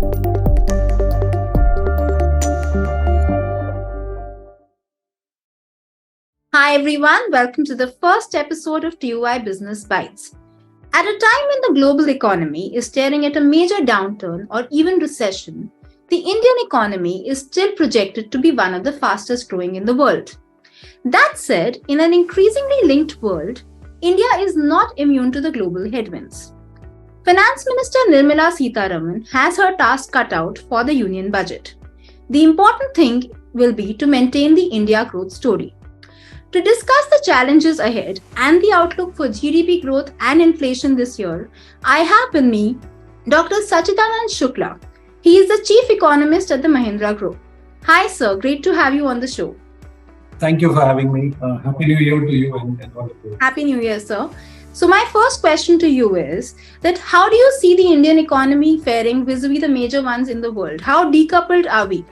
Hi everyone, welcome to the first episode of TOI Business Bytes. At a time when the global economy is staring at a major downturn or even recession, the Indian economy is still projected to be one of the fastest growing in the world. That said, in an increasingly linked world, India is not immune to the global headwinds. Finance Minister Nirmala Sitharaman has her task cut out for the union budget. The important thing will be to maintain the India growth story. To discuss the challenges ahead and the outlook for GDP growth and inflation this year, I have with me Dr. Sachchidanand Shukla. He is the Chief Economist at the Mahindra Group. Hi sir, great to have you on the show. Thank you for having me. Happy New Year to you and all of you. Happy New Year, sir. So my first question to you is that how do you see the Indian economy faring vis-a-vis the major ones in the world? How decoupled are we?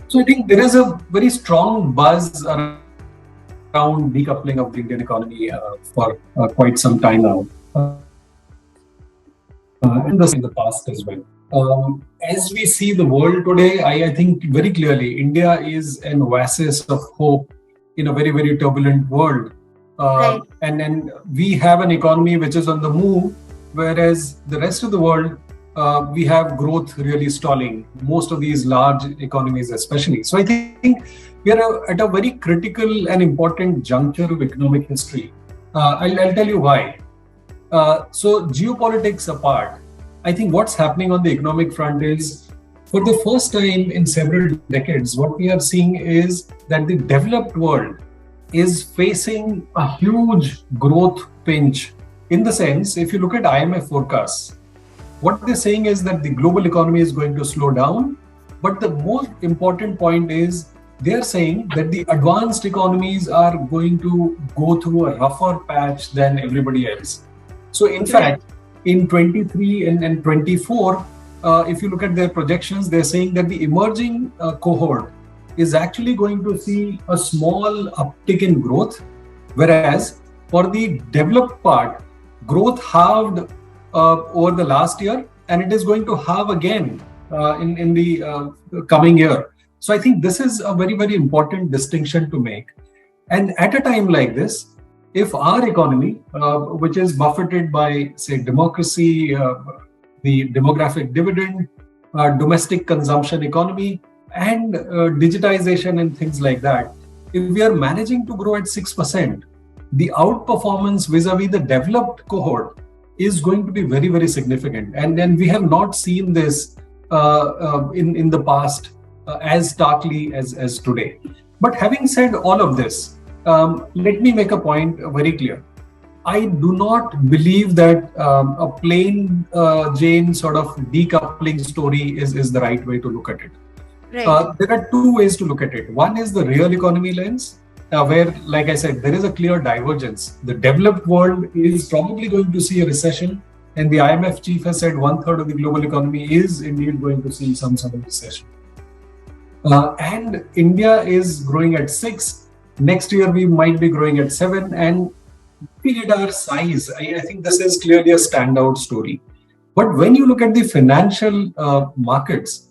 So I think there is a very strong buzz around decoupling of the Indian economy for quite some time now. And this in the past as well. As we see the world today, I think very clearly India is an oasis of hope in a very, very turbulent world. Right. And then we have an economy which is on the move, whereas the rest of the world, we have growth really stalling, most of these large economies especially. So I think we are at a very critical and important juncture of economic history. I'll tell you why. So geopolitics apart, I think what's happening on the economic front is, for the first time in several decades, what we are seeing is that the developed world is facing a huge growth pinch. In the sense, if you look at IMF forecasts, what they're saying is that the global economy is going to slow down. But the most important point is they're saying that the advanced economies are going to go through a rougher patch than everybody else. So in fact, in 23 and 24, if you look at their projections, they're saying that the emerging cohort is actually going to see a small uptick in growth, whereas for the developed part, growth halved over the last year, and it is going to halve again in the coming year. So I think this is a very, very important distinction to make. And at a time like this, if our economy, which is buffeted by, say, democracy, the demographic dividend, domestic consumption economy, and digitization and things like that, if we are managing to grow at 6%, the outperformance vis-a-vis the developed cohort is going to be very, very significant. And then we have not seen this in the past as starkly as today. But having said all of this, let me make a point very clear. I do not believe that a plain Jane sort of decoupling story is the right way to look at it. Right. There are two ways to look at it. One is the real economy lens, where, like I said, there is a clear divergence. The developed world is probably going to see a recession, and the IMF chief has said 1/3 of the global economy is indeed going to see some sort of recession. And India is growing at 6. Next year, we might be growing at 7. And looking at our size, I think this is clearly a standout story. But when you look at the financial markets,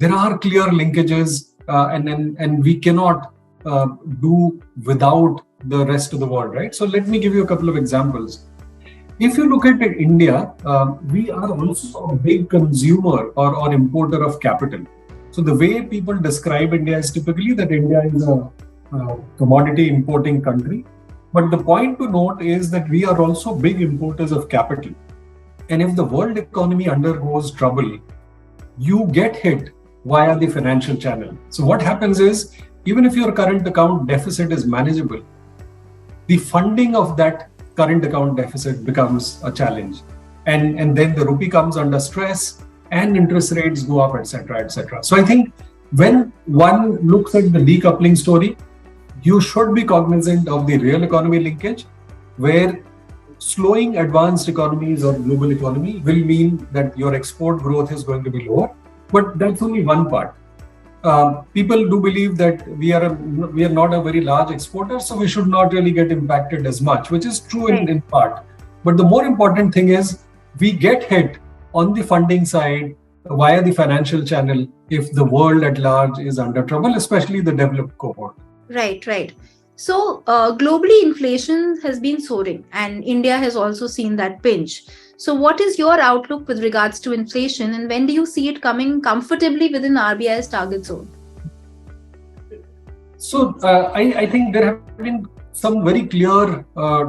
there are clear linkages, and we cannot do without the rest of the world, right? So let me give you a couple of examples. If you look at India, we are also a big consumer or importer of capital. So the way people describe India is typically that India is a commodity importing country. But the point to note is that we are also big importers of capital. And if the world economy undergoes trouble, you get hit via the financial channel. So what happens is, even if your current account deficit is manageable, the funding of that current account deficit becomes a challenge. And then the rupee comes under stress and interest rates go up, etc., etc. So I think when one looks at the decoupling story, you should be cognizant of the real economy linkage, where slowing advanced economies or global economy will mean that your export growth is going to be lower. But that's only one part. People do believe that we are not a very large exporter, so we should not really get impacted as much, which is true in part. But the more important thing is we get hit on the funding side via the financial channel if the world at large is under trouble, especially the developed cohort. Right, right. So, globally, inflation has been soaring, and India has also seen that pinch. So, what is your outlook with regards to inflation, and when do you see it coming comfortably within RBI's target zone? So, I think there have been some very clear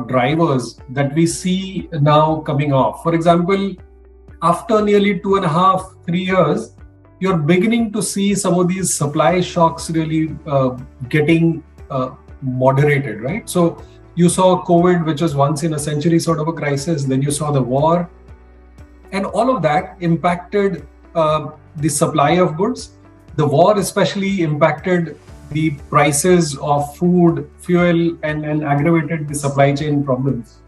drivers that we see now coming off. For example, after nearly 2.5, 3 years, you're beginning to see some of these supply shocks really getting moderated, right? So you saw COVID, which was once in a century sort of a crisis. Then you saw the war, and all of that impacted the supply of goods. The war especially impacted the prices of food, fuel, and aggravated the supply chain problems.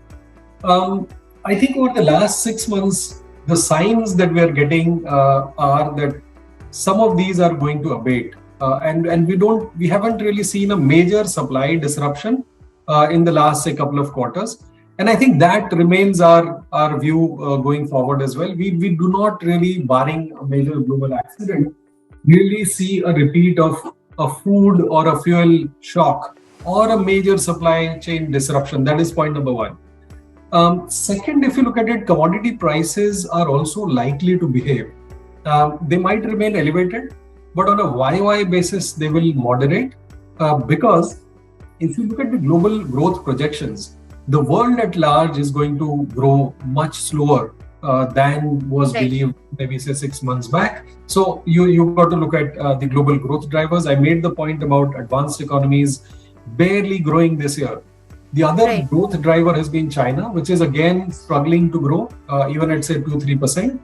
I think over the last 6 months, the signs that we are getting are that some of these are going to abate, and we haven't really seen a major supply disruption in the last couple of quarters. And I think that remains our view going forward as well. We do not really, barring a major global accident, really see a repeat of a food or a fuel shock or a major supply chain disruption. That is point number one. Second, if you look at it, commodity prices are also likely to behave. They might remain elevated, but on a YY basis, they will moderate because if you look at the global growth projections, the world at large is going to grow much slower than was believed maybe say 6 months back. So you've got to look at the global growth drivers. I made the point about advanced economies barely growing this year. The other growth driver has been China, which is again struggling to grow, even at say 2-3%.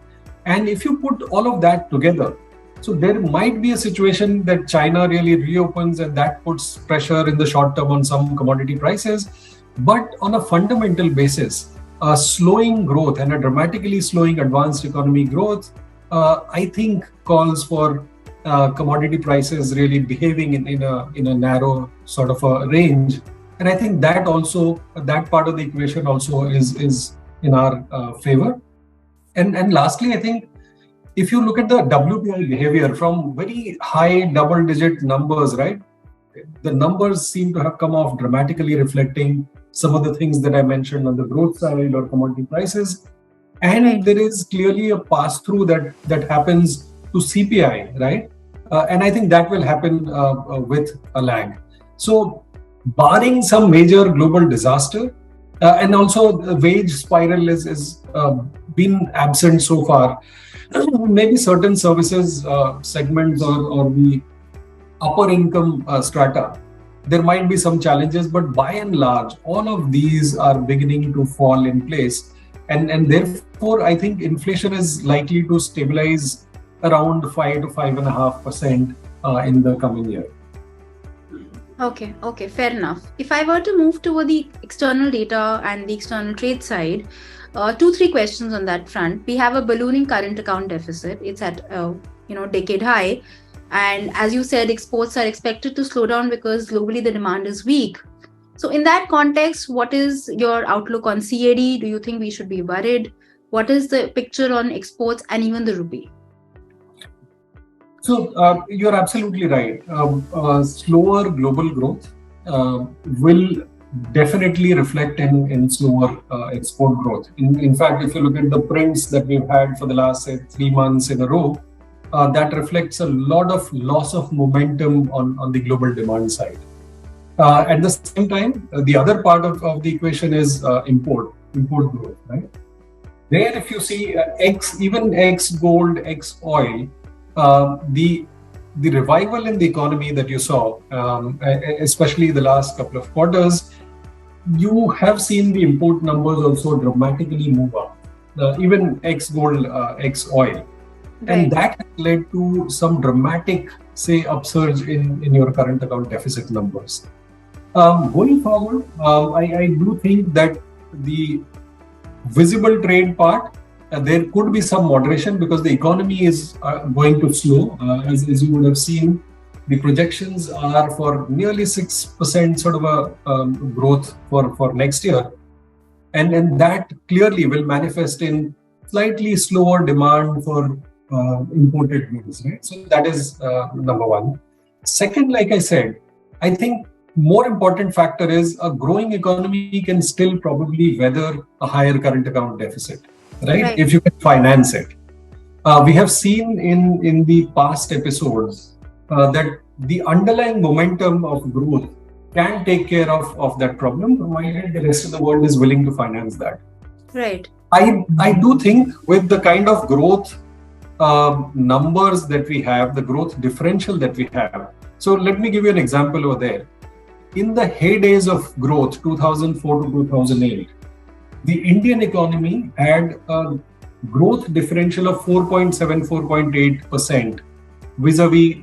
And if you put all of that together, so there might be a situation that China really reopens and that puts pressure in the short term on some commodity prices. But on a fundamental basis, a slowing growth and a dramatically slowing advanced economy growth, I think calls for commodity prices really behaving in a narrow sort of a range. And I think that part of the equation also is in our favor. And lastly, I think if you look at the WPI behavior from very high double-digit numbers, right? The numbers seem to have come off dramatically, reflecting some of the things that I mentioned on the growth side or commodity prices. And there is clearly a pass-through that happens to CPI, right? And I think that will happen with a lag. So barring some major global disaster, and also the wage spiral is been absent so far, maybe certain services segments or the upper income strata, there might be some challenges, but by and large, all of these are beginning to fall in place. And therefore, I think inflation is likely to stabilize around 5 to 5.5% in the coming year. Okay, fair enough. If I were to move toward the external data and the external trade side, 2-3 questions on that front. We have a ballooning current account deficit. It's at decade high. And as you said, exports are expected to slow down because globally the demand is weak. So in that context, what is your outlook on CAD? Do you think we should be worried? What is the picture on exports and even the rupee? So you're absolutely right. Slower global growth will definitely reflect in slower export growth. In fact, if you look at the prints that we've had for the last 3 months in a row, that reflects a lot of loss of momentum on the global demand side. At the same time, the other part of the equation is import growth, right? There, if you see even X gold, X oil, the revival in the economy that you saw, especially the last couple of quarters, you have seen the import numbers also dramatically move up, even X gold, X oil. Right. And that has led to some dramatic, say, upsurge in your current account deficit numbers. Going forward, I do think that the visible trade part, there could be some moderation because the economy is going to slow. As you would have seen, the projections are for nearly 6% sort of a growth for next year. And that clearly will manifest in slightly slower demand for imported goods, right? So that is number one. Second, like I said, I think more important factor is a growing economy can still probably weather a higher current account deficit, right? Right. If you can finance it. We have seen in the past episodes that the underlying momentum of growth can take care of that problem, provided the rest of the world is willing to finance that. Right. I do think with the kind of growth numbers that we have, the growth differential that we have. So let me give you an example over there. In the heydays of growth, 2004 to 2008, the Indian economy had a growth differential of 4.7, 4.8% vis-a-vis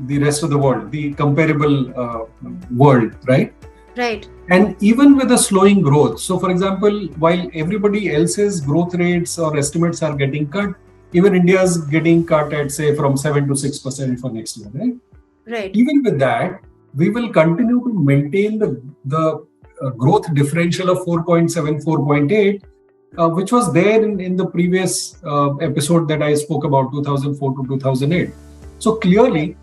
the rest of the world, the comparable world, right? Right. And even with a slowing growth, so for example, while everybody else's growth rates or estimates are getting cut, even India is getting cut at say from 7 to 6% for next year, right? Right. Even with that, we will continue to maintain the growth differential of 4.7, 4.8, which was there in the previous episode that I spoke about, 2004 to 2008. So clearly,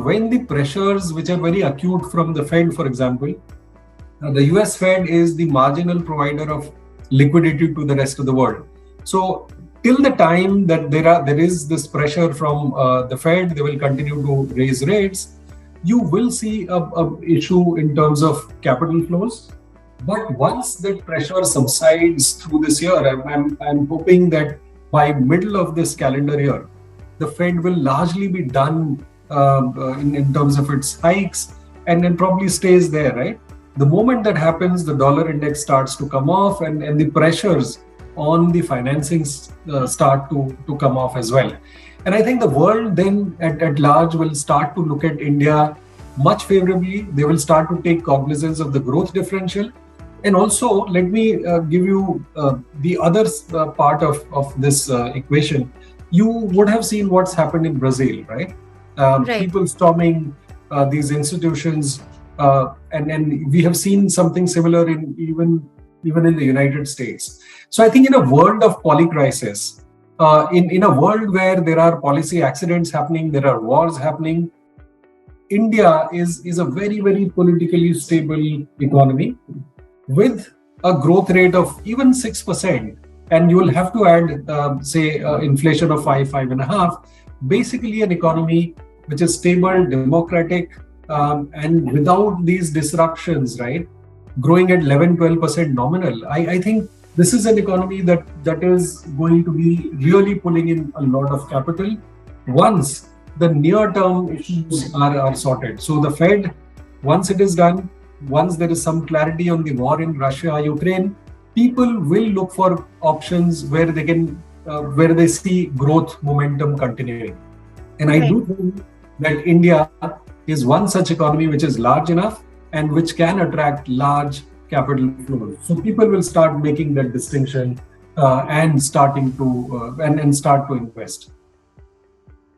when the pressures which are very acute from the Fed, for example, the US Fed is the marginal provider of liquidity to the rest of the world. So till the time that there is this pressure from the Fed, they will continue to raise rates. You will see a issue in terms of capital flows. But once that pressure subsides through this year, I'm hoping that by middle of this calendar year, the Fed will largely be done in terms of its hikes and then probably stays there, right? The moment that happens, the dollar index starts to come off and the pressures on the financing start to come off as well. And I think the world then at large will start to look at India much favorably. They will start to take cognizance of the growth differential. And also, let me give you the other part of this equation. You would have seen what's happened in Brazil, right? Right. People storming these institutions. And we have seen something similar in even in the United States. So I think in a world of polycrisis, in a world where there are policy accidents happening, there are wars happening, India is a very, very politically stable economy with a growth rate of even 6%. And you will have to add, inflation of 5.5. Basically, an economy which is stable, democratic, and without these disruptions, right? Growing at 11, 12% nominal. I think this is an economy that is going to be really pulling in a lot of capital once the near-term issues are sorted. So the Fed, once it is done, once there is some clarity on the war in Russia, Ukraine, people will look for options where they can, where they see growth momentum continuing. And I do think that India is one such economy which is large enough and which can attract large capital flows. So people will start making that distinction and starting to and start to invest.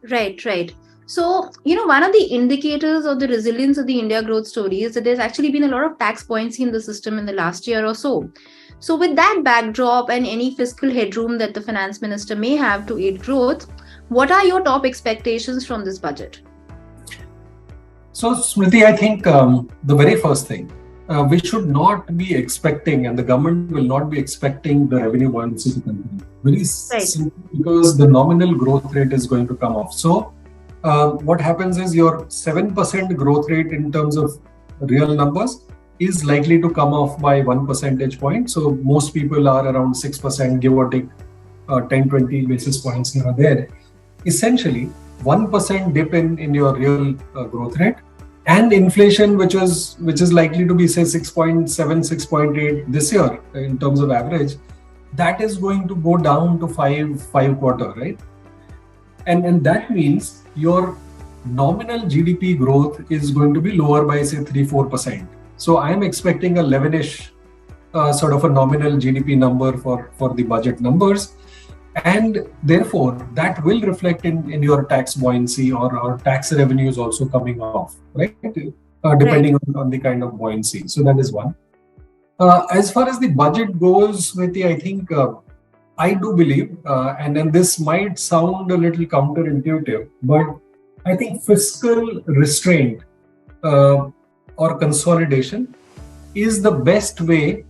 Right. So, one of the indicators of the resilience of the India growth story is that there's actually been a lot of tax buoyancy in the system in the last year or so. So with that backdrop and any fiscal headroom that the finance minister may have to aid growth, what are your top expectations from this budget? So, Smriti, I think the very first thing, we should not be expecting, and the government will not be expecting the revenue buoyancy to continue. Very simply because the nominal growth rate is going to come off. So, what happens is your 7% growth rate in terms of real numbers is likely to come off by 1 percentage point. So, most people are around 6%, give or take 10, 20 basis points here or there. Essentially, 1% dip in your real growth rate. And inflation, which is likely to be say 6.7, 6.8 this year in terms of average, that is going to go down to 5.25, right? And that means your nominal GDP growth is going to be lower by say 3-4%. So I am expecting a 11ish sort of a nominal GDP number for the budget numbers. And therefore, that will reflect in your tax buoyancy or tax revenues also coming off, right? Depending on the kind of buoyancy. So that is one. As far as the budget goes, Smriti, I think I do believe, and then this might sound a little counterintuitive, but I think fiscal restraint uh, or consolidation is the best way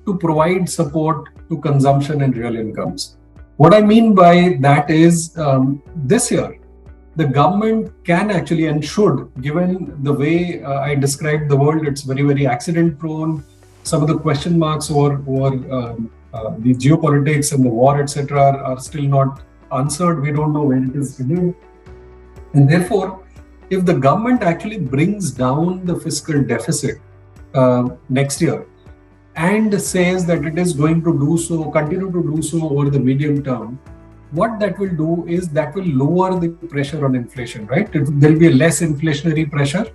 to provide support to consumption and real incomes. What I mean by that is this year, the government can actually and should, given the way I described the world, it's very, very accident prone. Some of the question marks over the geopolitics and the war, etc., are still not answered. We don't know where it is headed. And therefore, if the government actually brings down the fiscal deficit next year and says that it is going to do so, continue to do so over the medium term, what that will do is that will lower the pressure on inflation, right? There will be a less inflationary pressure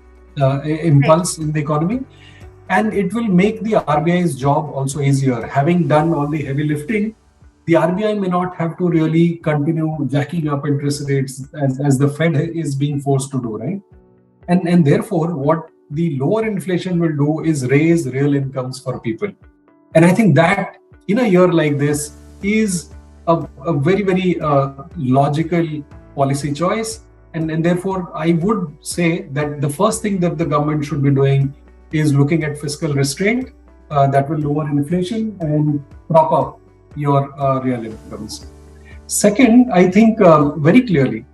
impulse in the economy, and it will make the RBI's job also easier. Having done all the heavy lifting, the RBI may not have to really continue jacking up interest rates as the Fed is being forced to do, right? And therefore, what the lower inflation will do is raise real incomes for people. And I think that in a year like this is a very, very logical policy choice. And therefore, I would say that the first thing that the government should be doing is looking at fiscal restraint that will lower inflation and prop up your real incomes. Second, I think very clearly,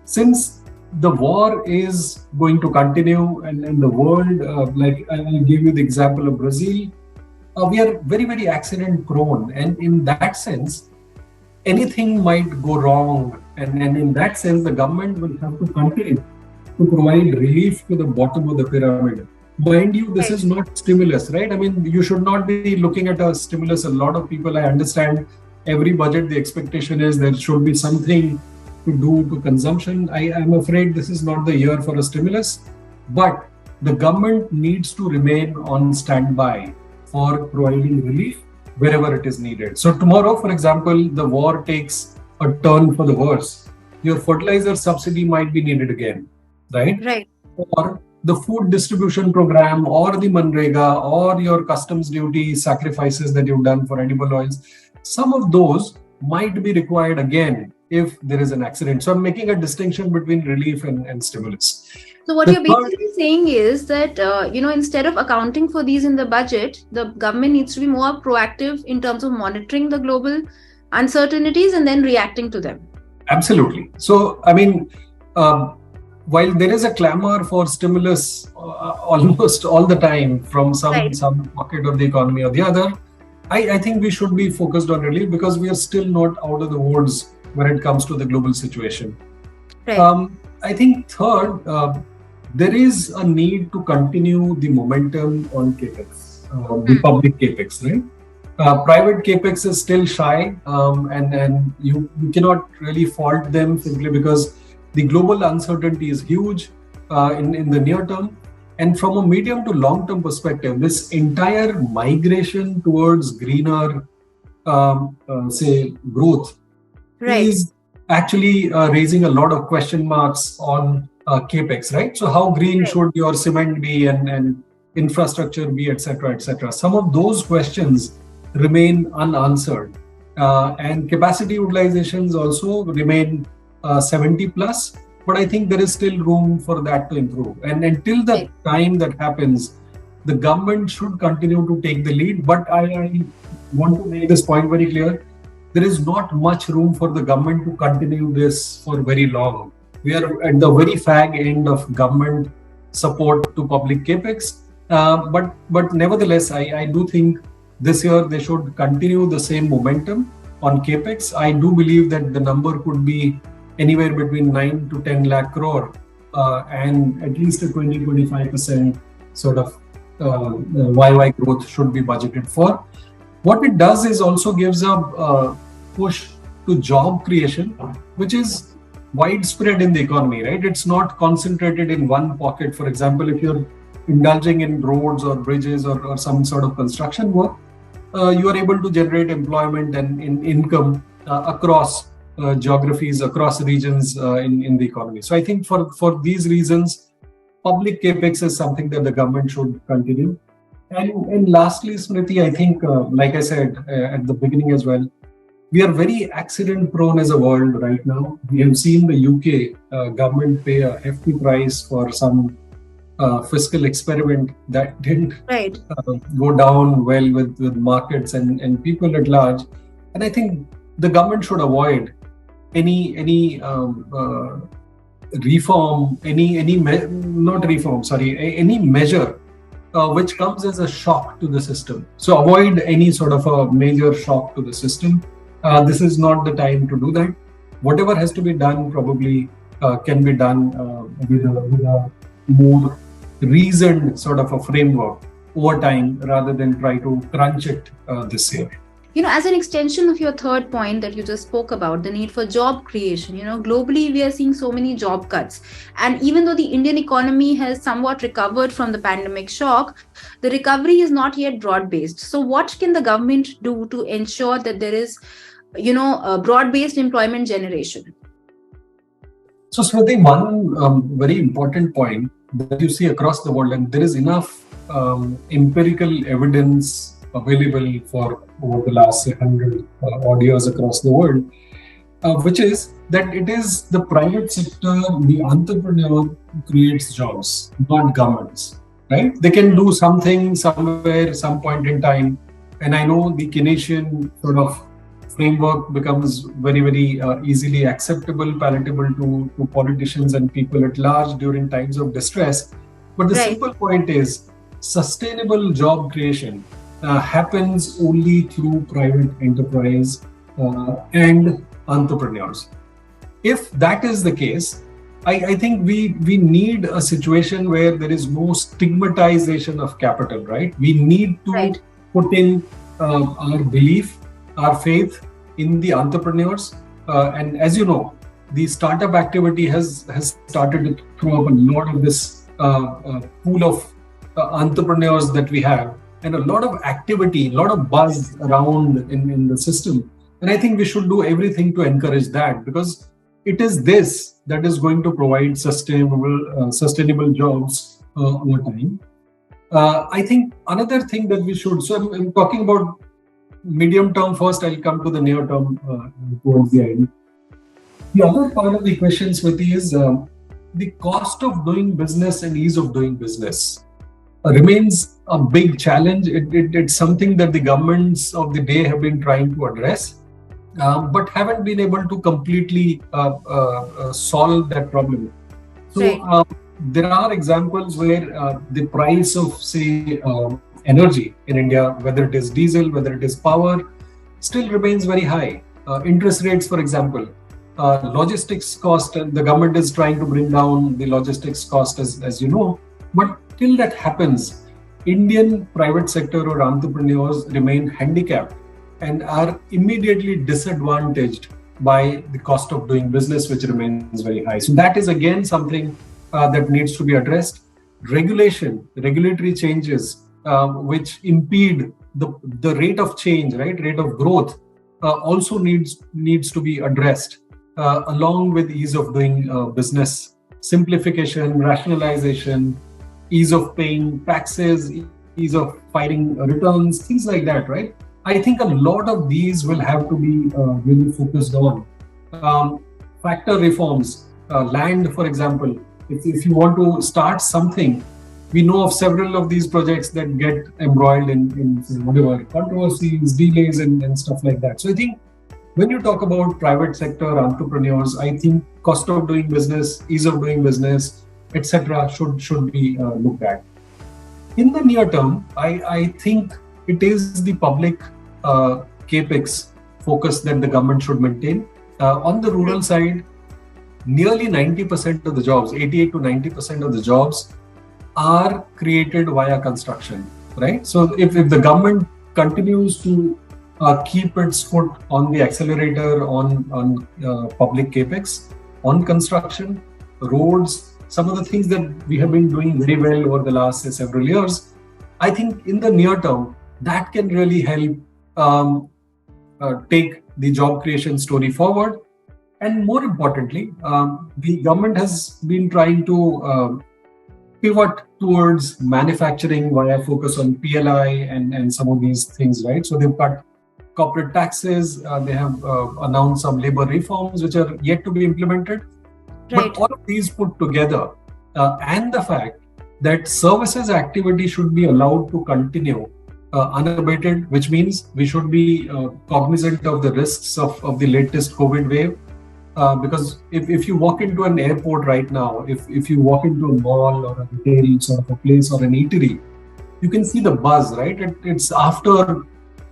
since the war is going to continue and the world, like I gave you the example of Brazil, we are very, very accident prone. And in that sense, anything might go wrong. And in that sense, the government will have to continue to provide relief to the bottom of the pyramid. Mind you, this is not stimulus, right? I mean, you should not be looking at a stimulus. A lot of people, I understand, every budget, the expectation is there should be something to do to consumption. I am afraid this is not the year for a stimulus, but the government needs to remain on standby for providing relief wherever it is needed. So tomorrow, for example, the war takes a turn for the worse. Your fertilizer subsidy might be needed again, right? Right. Or the food distribution program or the Manrega or your customs duty sacrifices that you've done for edible oils, some of those might be required again if there is an accident. So I'm making a distinction between relief and stimulus. So what you're basically saying is that, instead of accounting for these in the budget, the government needs to be more proactive in terms of monitoring the global uncertainties and then reacting to them. Absolutely. So, I mean, while there is a clamor for stimulus almost all the time from some pocket of the economy or the other, I think we should be focused on relief because we are still not out of the woods when it comes to the global situation. Right. I think third, there is a need to continue the momentum on capex, the public capex, right? Private capex is still shy, and you cannot really fault them simply because the global uncertainty is huge in the near term. And from a medium to long term perspective, this entire migration towards greener, growth is actually raising a lot of question marks on capex, right? So how green should your cement be and infrastructure be, etc., etc. Some of those questions remain unanswered, and capacity utilizations also remain 70 plus. But I think there is still room for that to improve. And until the time that happens, the government should continue to take the lead. But I want to make this point very clear. There is not much room for the government to continue this for very long. We are at the very fag end of government support to public capex. But nevertheless, I do think this year they should continue the same momentum on capex. I do believe that the number could be anywhere between 9 to 10 lakh crore and at least a 20-25% sort of YY growth should be budgeted for. What it does is also gives a push to job creation, which is widespread in the economy, right? It's not concentrated in one pocket. For example, if you're indulging in roads or bridges or some sort of construction work, you are able to generate employment and income across geographies, across regions in the economy. So I think for these reasons, public capex is something that the government should continue. And lastly, Smriti, I think, like I said at the beginning as well, We are very accident prone as a world right now. We have seen the UK government pay a hefty price for some fiscal experiment that didn't Right. go down well with markets and people at large. And I think the government should avoid any reform, not reform, sorry, any measure which comes as a shock to the system. So avoid any sort of a major shock to the system. This is not the time to do that. Whatever has to be done probably can be done with a more reasoned sort of a framework over time rather than try to crunch it this year. As an extension of your third point that you just spoke about, the need for job creation, globally we are seeing so many job cuts. And even though the Indian economy has somewhat recovered from the pandemic shock, the recovery is not yet broad-based. So what can the government do to ensure that there is, a broad-based employment generation? So Smriti, one very important point that you see across the world, and there is enough empirical evidence available for over the last 100 odd years across the world, which is that it is the private sector, the entrepreneur who creates jobs, not governments, right? They can do something somewhere, some point in time. And I know the Keynesian sort of framework becomes very, very easily acceptable, palatable to politicians and people at large during times of distress. But the simple point is sustainable job creation happens only through private enterprise and entrepreneurs. If that is the case, I think we need a situation where there is no stigmatization of capital, right? We need to put in our belief, our faith in the entrepreneurs. And as you know, the startup activity has started to throw up a lot of this pool of entrepreneurs that we have, and a lot of activity, a lot of buzz around in the system. And I think we should do everything to encourage that, because it is this that is going to provide sustainable jobs over time. I think another thing that we should, so I'm talking about medium term first, I'll come to the near term towards the end. The other part of the equation, Smriti, is the cost of doing business and ease of doing business remains a big challenge. It's something that the governments of the day have been trying to address, but haven't been able to completely solve that problem. So there are examples where the price of, say, energy in India, whether it is diesel, whether it is power, still remains very high. Interest rates, for example, logistics cost, the government is trying to bring down the logistics cost, as you know, but till that happens, Indian private sector or entrepreneurs remain handicapped and are immediately disadvantaged by the cost of doing business, which remains very high. So that is again something that needs to be addressed. Regulatory changes which impede the rate of change, right? Rate of growth also needs to be addressed along with ease of doing business, simplification, rationalization, ease of paying taxes, ease of filing returns, things like that, right? I think a lot of these will have to be really focused on. Factor reforms, land, for example. If you want to start something, we know of several of these projects that get embroiled in whatever controversies, delays, and stuff like that. So I think when you talk about private sector entrepreneurs, I think cost of doing business, ease of doing business, etc., should be looked at. In the near term, I think it is the public capex focus that the government should maintain. On the rural side, nearly 90% of the jobs, 88 to 90% of the jobs are created via construction, right? So if the government continues to keep its foot on the accelerator on public capex, on construction, roads, some of the things that we have been doing very well over the last several years, I think in the near term, that can really help take the job creation story forward. And more importantly, the government has been trying to pivot towards manufacturing via focus on PLI and some of these things, right? So they've cut corporate taxes. They have announced some labor reforms which are yet to be implemented. Right. But all of these put together, and the fact that services activity should be allowed to continue unabated, which means we should be cognizant of the risks of the latest COVID wave. Because if you walk into an airport right now, if you walk into a mall or a retail sort of a place or an eatery, you can see the buzz, right? It's after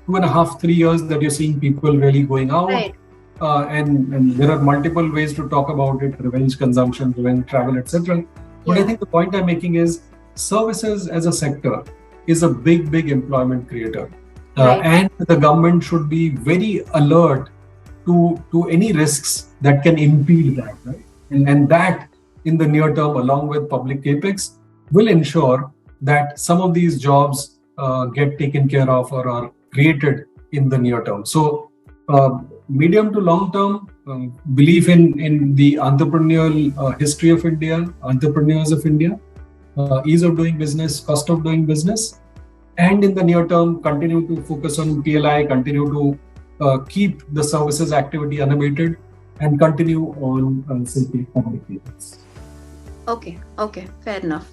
2.5, 3 years that you're seeing people really going out. Right. And there are multiple ways to talk about it: revenge consumption, revenge travel, etc. But I think the point I'm making is services as a sector is a big employment creator. And the government should be very alert to any risks that can impede that, right? And that in the near term, along with public capex, will ensure that some of these jobs get taken care of or are created in the near term. So medium to long term, belief in the entrepreneurial history of India, entrepreneurs of India, ease of doing business, cost of doing business, and in the near term, continue to focus on PLI, continue to keep the services activity unabated, and continue on simply public capex. Okay, fair enough.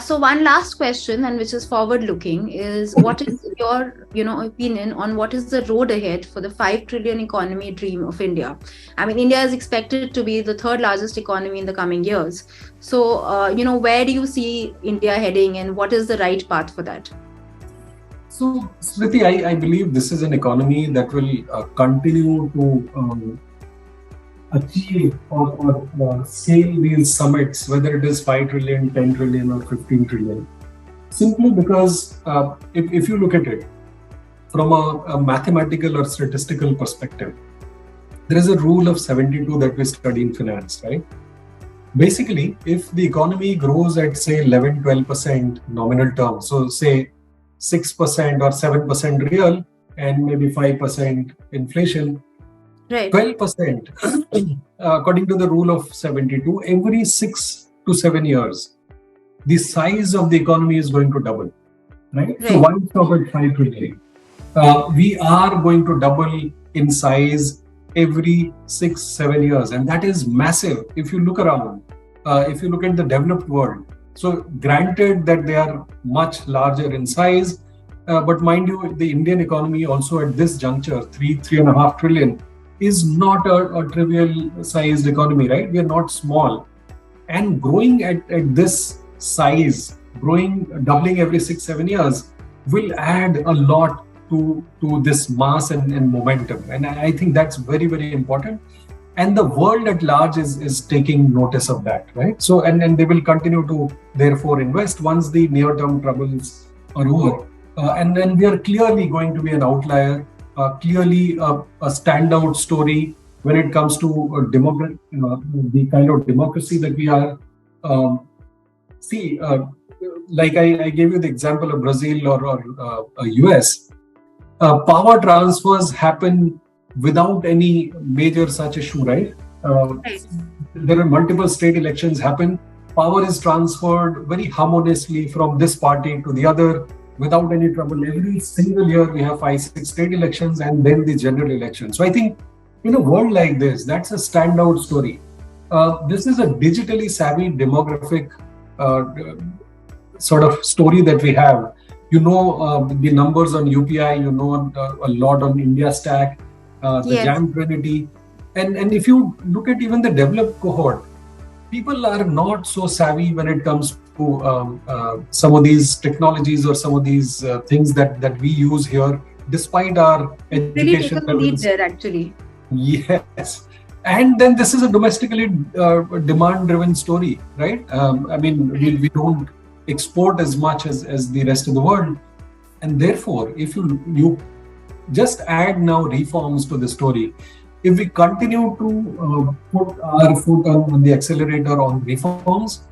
So one last question, and which is forward-looking, is what is your, opinion on what is the road ahead for the 5 trillion economy dream of India? I mean, India is expected to be the third largest economy in the coming years. So, where do you see India heading, and what is the right path for that? So, Smriti, I believe this is an economy that will continue to achieve or scale these summits, whether it is 5 trillion, 10 trillion or 15 trillion. Simply because if you look at it from a mathematical or statistical perspective, there is a rule of 72 that we study in finance, right? Basically, if the economy grows at say 11-12% nominal terms, so say 6% or 7% real and maybe 5% inflation, Right. 12%, according to the rule of 72, every 6 to 7 years, the size of the economy is going to double, right? So why stop at 5 trillion? We are going to double in size every 6-7 years, and that is massive. If you look around, if you look at the developed world, so granted that they are much larger in size, but mind you, the Indian economy also at this juncture, 3.5 trillion, is not a trivial sized economy, right? We are not small. And growing at this size, doubling every 6-7 years, will add a lot to this mass and momentum. And I think that's very, very important. And the world at large is taking notice of that, right? So, and they will continue to therefore invest once the near-term troubles are over. And then we are clearly going to be an outlier, clearly a standout story when it comes to the kind of democracy that we are. Like I gave you the example of Brazil or US. Power transfers happen without any major such issue, right? There are multiple state elections happen. Power is transferred very harmoniously from this party to the other without any trouble. Every single year we have 5-6 state elections and then the general election. So I think in a world like this, that's a standout story. This is a digitally savvy demographic sort of story that we have. The numbers on UPI, a lot on India Stack, the Jam Trinity. And if you look at even the developed cohort, people are not so savvy when it comes to some of these technologies or some of these things that we use here, despite our education levels. There, actually. Yes. And then this is a domestically demand-driven story, right? We don't export as much as the rest of the world. And therefore, if you just add now reforms to the story, if we continue to put our foot on the accelerator on reforms,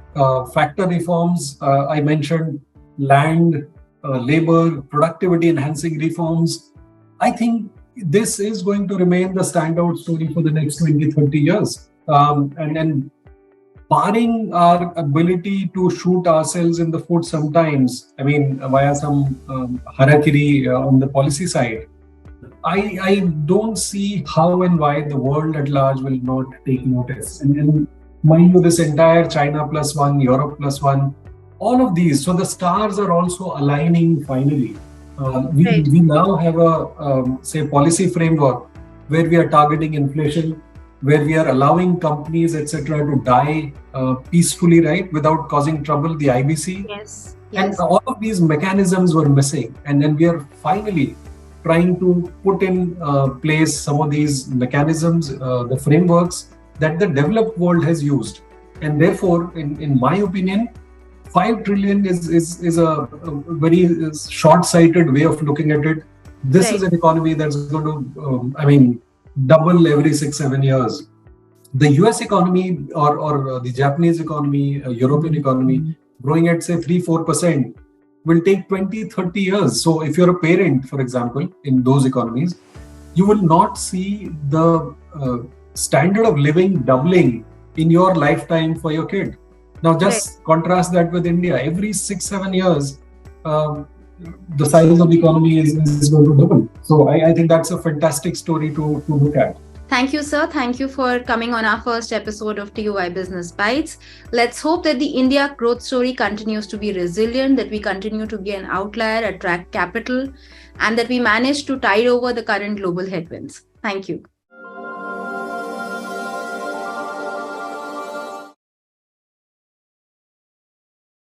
factor reforms, I mentioned land, labor, productivity enhancing reforms, I think this is going to remain the standout story for the next 20-30 years. And barring our ability to shoot ourselves in the foot sometimes, via some harakiri on the policy side, I don't see how and why the world at large will not take notice. And mind you, this entire China plus one, Europe plus one, all of these. So the stars are also aligning finally. Right. We now have a say policy framework where we are targeting inflation, where we are allowing companies etc. to die peacefully, right, without causing trouble. The IBC Yes. and Yes. all of these mechanisms were missing, and then we are finally trying to put in place some of these mechanisms, the frameworks that the developed world has used. And therefore, in my opinion, 5 trillion is a very short-sighted way of looking at it. This is Right. an economy that's going to, double every 6-7 years. The US economy or the Japanese economy, European economy, growing at say 3-4% will take 20-30 years. So if you're a parent, for example, in those economies, you will not see the standard of living doubling in your lifetime for your kid. Now, Right. just contrast that with India. Every 6-7 years, um, the size of the economy is going to double. So I think that's a fantastic story to look at. Thank you, sir. Thank you for coming on our first episode of TOI Business Bytes. Let's hope that the India growth story continues to be resilient, that we continue to be an outlier, attract capital, and that we manage to tide over the current global headwinds. Thank you.